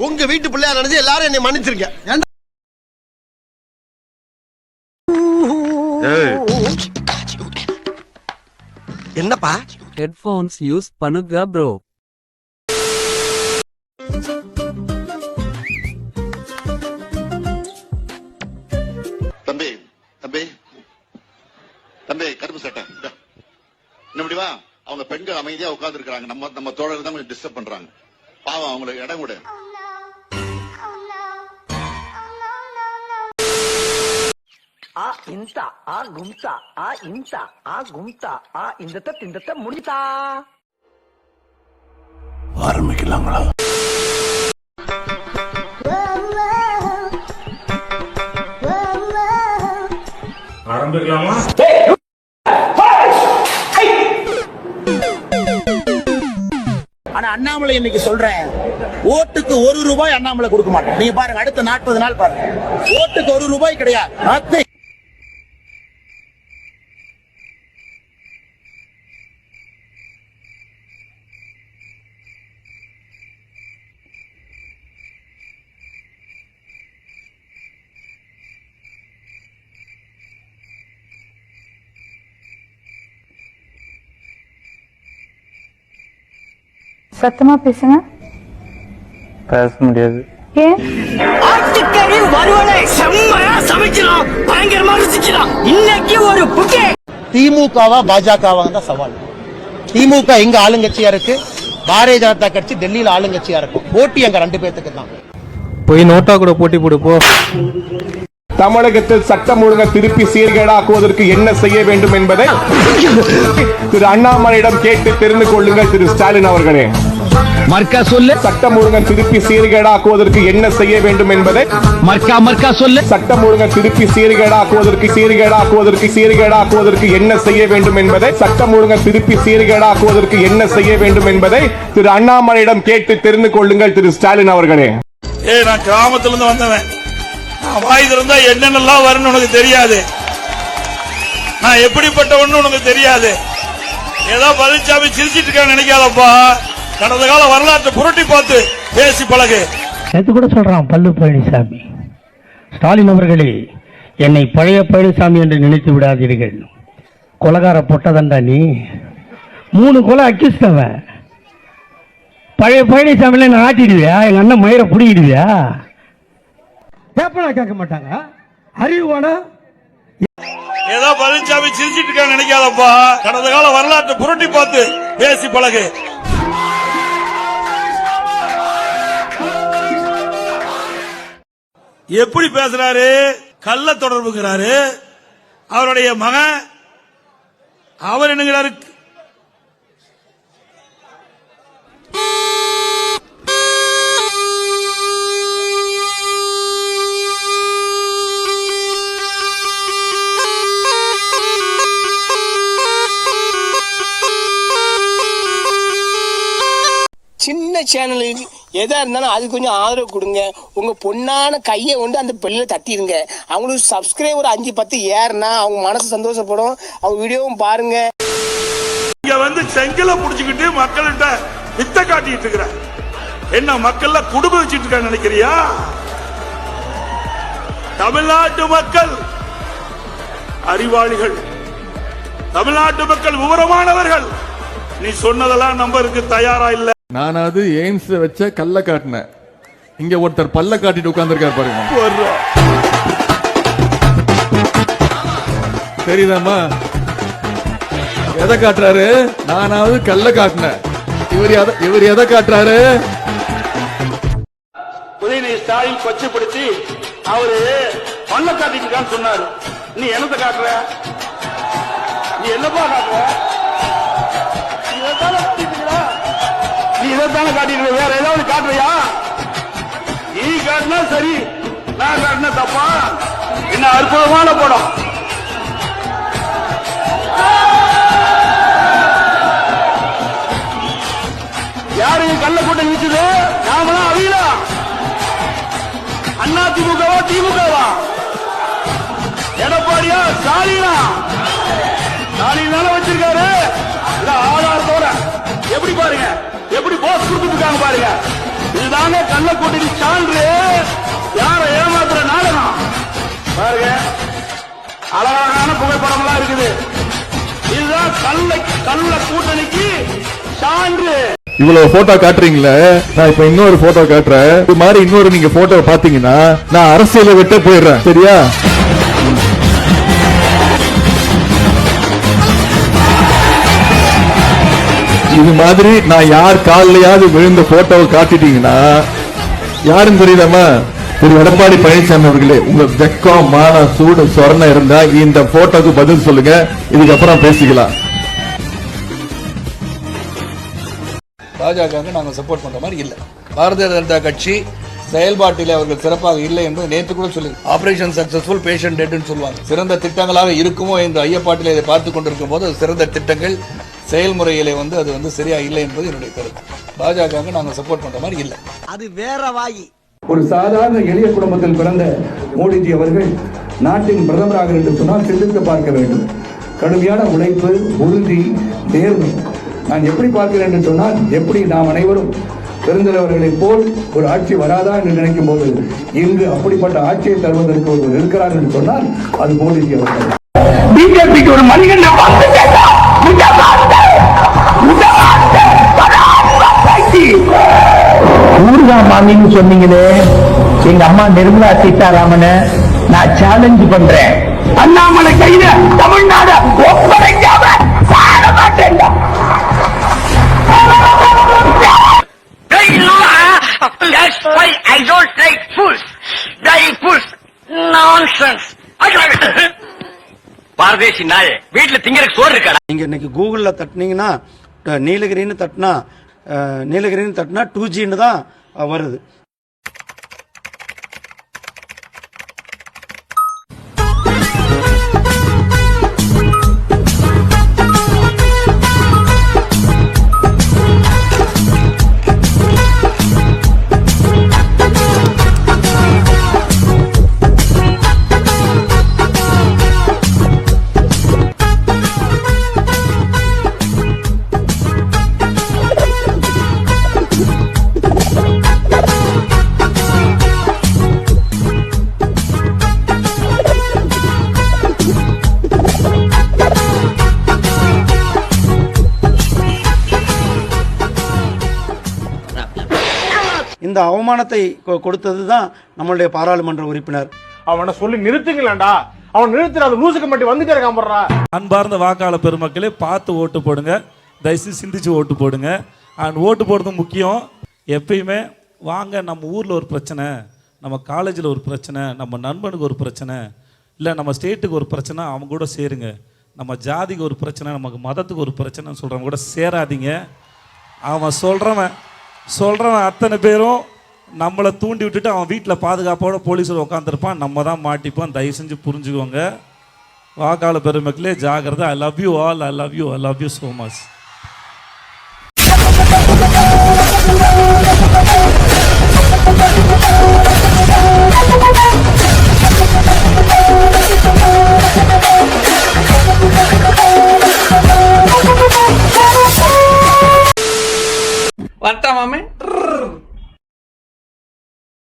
உங்க வீட்டு பிள்ளையா நினைச்சு எல்லாரும் என்னை மன்னிச்சிருங்க. என்னப்பா ஹெட்போன்ஸ் யூஸ் பண்ணுங்க ப்ரோ. தம்பி தம்பி தம்பி கருப்பு சட்டை என்ன முடிவா? அவங்க பெண்கள் அமைதியா உட்கார்ந்து இருக்காங்க. நம்ம தோழர்கள் தான் டிஸ்டர்ப் பண்றாங்க. பாவம், அவங்களுக்கு இடம் கூட. ஆ இன்சா ஆ கும்சா ஆ இன்சா ஆ கும்சா ஆ இந்த முடித்தா ஆரம்பிக்கலாங்களா? ஆரம்பிக்கலாமா? ஆனா அண்ணாமலை இன்னைக்கு சொல்றேன், ஓட்டுக்கு 1 ரூபாய் அண்ணாமலை கொடுக்க மாட்டேன். நீங்க பாருங்க, அடுத்த 40 நாள் பாருங்க, ஓட்டுக்கு 1 ரூபாய் கிடையாது. சத்தமா பேசுங்க. பேச முடியாது. ஏன்? ஆட்டுக்கறி வறுவலை செம்மையா சமைக்கிறோம், பயங்கரமா ருசிக்கிறோம். இன்னைக்கு ஒரு புகை. திமுகவா பாஜகவா தான் சவால். திமுக இங்க ஆளுங்கட்சியா இருக்கு, பாரதிய ஜனதா கட்சி டெல்லியில ஆளுங்கட்சியா இருக்கும். போட்டி அங்க 2 பேத்துக்கு தான். போய் நோட்டா கூட போட்டி போடு போ. தமிழகத்தில் சட்டம் ஒழுங்கை திருப்பி சீர்கேடாக்குவதற்கு என்ன செய்ய வேண்டும் என்பதை திரு அண்ணாமலையிடம் கேட்டு தெரிந்து கொள்ளுங்கள். திரு ஸ்டாலின் அவர்களே, மர்க்கா சொல்லு. சட்டம் ஒழுங்கை திருப்பி சீர்கேடாக்குவதற்கு என்ன செய்ய வேண்டும் என்பதை மர்க்கா சொல்லு. சட்டம் ஒழுங்கை திருப்பி சீர்கேடாக்குவதற்கு என்ன செய்ய வேண்டும் என்பதை சட்டம் ஒழுங்கை திருப்பி சீர்கேடாக்குவதற்கு என்ன செய்ய வேண்டும் என்பதை திரு அண்ணாமலையிடம் கேட்டு தெரிந்து கொள்ளுங்கள். திரு ஸ்டாலின் அவர்களே, நான் கிராமத்திலிருந்து வந்தவன். வாய் திறந்தா என்னென்னலாம் வரும்னு உனக்கு தெரியாது. நான் எப்படிப்பட்டவன்னு உனக்கு தெரியாது. ஏதோ பழனிசாமி சிரிச்சிட்டு இருக்கான்னு நினைக்காதப்பா. கடந்த கால வரலாற்றை புரட்டி பார்த்து பேசி பழகு. நேற்று கூட சொல்றான் பல்லு பழனிசாமி. ஸ்டாலின் அவர்களே, என்னை பழைய பழனிசாமி என்று நினைத்து விடாதீர்கள். கொலகார பொட்டதண்டா நீ. 3 கொலை அக்கிஸ்தவன். பழைய பழனிசாமியில நான் ஆட்டிடுவியா? எங்க அண்ணன் மயிரை பிடிக்கிடுவியா? கேட்க மாட்டாங்க. அறிவுவான ஏதோ பழனிசாமி சிரிச்சிட்டு இருக்கான்னு நினைக்காதப்பா. கடந்த கால வரலாற்றை புரட்டி பார்த்து பேசி பழகு. எப்படி பேசுறாரு? கள்ள தொடர்புங்கிறாரு. அவருடைய மகன் அவர் என்னங்கிறாரு? சின்ன சேனலுக்கு எதா இருந்தாலும் அது கொஞ்சம் ஆதரவு கொடுங்க. உங்க பொண்ணான கையை கொண்டு அந்த பெல்ல தட்டிடுங்க. அவங்களுக்கு சப்ஸ்கிரைபர் 5-10 ஏறுனா அவங்க மனசு சந்தோஷப்படும். அவங்க வீடியோவும் பாருங்க. இங்க வந்து செங்கலை புடிச்சுக்கிட்டு மக்கள்கிட்ட வித்த காட்டிட்டு இருக்கிற என்ன மக்கள்ல குடும்ப வச்சிட்டு இருக்கான்னு நினைக்கிறியா? தமிழ்நாட்டு மக்கள் அறிவாளிகள், தமிழ்நாட்டு மக்கள் விவரமானவர்கள். நீ சொன்னதெல்லாம் நம்பருக்கு தயாரா இல்ல. நானாவது எய்ம்ஸ் வச்ச கல்ல காட்டினேன். இங்க ஒருத்தர் பல்ல காட்டிட்டு உட்கார்ந்துருக்காரு பாருங்க. தெரியுதாமா எதை காட்டுறாரு? நானாவது கல்ல காட்டினேன். இவர் எதை காட்டுறாரு? உதயநிதி ஸ்டாலின் கொச்சப்படுத்தி அவரு பல்ல காட்டிட்டு சொன்னாரு. நீ என்னத்தை காட்டுற? நீ என்னப்பா காட்டுற? நீ இதைத்தானே காட்டிட்டு வேற ஏதாவது காட்டுறியா? நீ காட்டினா சரி, நான் காட்டினா தப்பா? என்ன அற்புதமான படம். யாரு கள்ள கூட்டம் வீச்சுது? நாமளா அவியலா? அண்ணா திமுகவா திமுகவா? எடப்பாடியா ஸ்டாலினா? ஸ்டாலின் தானே வச்சிருக்காரு. ஆதாரத்தோட எப்படி பாருங்க, எப்படி போஸ் கொடுத்துட்டு இருக்காங்க பாருங்க. இதுதாங்க கள்ளக்கூட்டணி சான்று. யாரை ஏமாத்துற நாடகம் பாருங்க. அழகான புகைப்படம் எல்லாம் இருக்குது. இதுதான் கள்ள கூட்டணிக்கு சான்று. இவ்வளவு போட்டோ காட்டுறீங்களே, நான் இப்ப இன்னொரு போட்டோ காட்டுறேன். இது மாதிரி இன்னொரு நீங்க போட்டோ பாத்தீங்கன்னா நான் அரசியலை விட்டு போயிடுறேன். சரியா? இது மாதிரி நான் யார் காலையாவது விழுந்த போட்டோவை காட்டிட்டீங்கன்னா யாரும் தெரியுதாமா? திரு எடப்பாடி பழனிசாமி அவர்களே, உங்க வெக்கம் மான சூடு சொரணை இருந்தா இந்த போட்டோக்கு பதில் சொல்லுங்க. இதுக்கப்புறம் பேசிக்கலாம். பாஜக நாங்கள் சப்போர்ட் பண்ற மாதிரி இல்லை. பாரதிய ஜனதா கட்சி செயல்பாட்டில் அவர்கள் சிறப்பாக இல்லை என்பது நேற்று கூட சொல்லி ஆபரேஷன் சக்சஸ்ஃபுல் பேஷண்ட் டெட்னு சொல்லுவாங்க. சிறந்த திட்டங்களாக இருக்குமோ என்று ஐயப்பாட்டில் இதை பார்த்து கொண்டிருக்கும் போது சிறந்த திட்டங்கள் செயல்முறையிலே அது சரியா இல்லை என்பது என்னுடைய கருத்து. பாஜக நாங்கள் சப்போர்ட் பண்ற மாதிரி இல்லை. அது வேற வாயி. ஒரு சாதாரண எளிய குடும்பத்தில் பிறந்த மோடிஜி அவர்கள் நாட்டின் பிரதமராக என்று சொன்னால் சிந்தித்து பார்க்க வேண்டும். கடுமையான உழைப்பு, உறுதி, நேர்மை. நான் எப்படி பார்க்கிறேன் என்று சொன்னால், எப்படி நாம் அனைவரும் பெருந்தலைவர்களைப் போல் ஒரு ஆட்சி வராதா என்று நினைக்கும் போது இங்கு அப்படிப்பட்ட ஆட்சியை தருவதற்கு ஒருவர் இருக்கிறார் என்று சொன்னால் அது மோடிஜி அவர்கள். பிஜேபிக்கு ஒரு மனிதன் ஊர்கா மாமின்னு சொன்னீங்களே, எங்க அம்மா நிர்மலா சீதாராமனை நான் சேலஞ்ச் பண்றேன். அண்ணாமலை கையில தமிழ்நாடு ஒப்படைக்காம வாழ மாட்டேன். That's why I don't like fools. They fools. Nonsense. பாரதேசி நாயே, வீட்டுல திங்கறதுக்கு சோறு இருக்கா? நீங்க இன்னைக்கு கூகுள்ல தட்டினீங்கன்னா நீலகிரின்னு தட்டினா 2Gன்னு தான் வருது. இந்த அவமானத்தை கொடுத்தது தான் நம்மளுடைய பாராளுமன்ற உறுப்பினர். அவனை சொல்லி நிறுத்துங்களேன்டா. அவன் நிறுத்துற அது லூசுக்கு மட்டும் வந்துட்டே இருக்கான் போடுறா. அன்பார்ந்த வாக்காளர் பெருமக்களே, பார்த்து ஓட்டு போடுங்க. தயவுசெய்து சிந்திச்சு ஓட்டு போடுங்க. அண்ட் ஓட்டு போடுறது முக்கியம். எப்பயுமே வாங்க, நம்ம ஊரில் ஒரு பிரச்சனை, நம்ம காலேஜில் ஒரு பிரச்சனை, நம்ம நண்பனுக்கு ஒரு பிரச்சனை, இல்லை நம்ம ஸ்டேட்டுக்கு ஒரு பிரச்சனை, அவங்க கூட சேருங்க. நம்ம ஜாதிக்கு ஒரு பிரச்சனை, நமக்கு மதத்துக்கு ஒரு பிரச்சனைன்னு சொல்கிறவங்க கூட சேராதீங்க. அவன் சொல்கிறவன் அத்தனை பேரும் நம்மளை தூண்டி விட்டுட்டு அவன் வீட்டில் பாதுகாப்போட போலீஸில் உட்காந்துருப்பான். நம்ம தான் மாட்டிப்போம். தயவு செஞ்சு புரிஞ்சுக்கோங்க. வாக்காளர் பெருமக்களே, ஜாகிரதை. I love you all. I love you so much.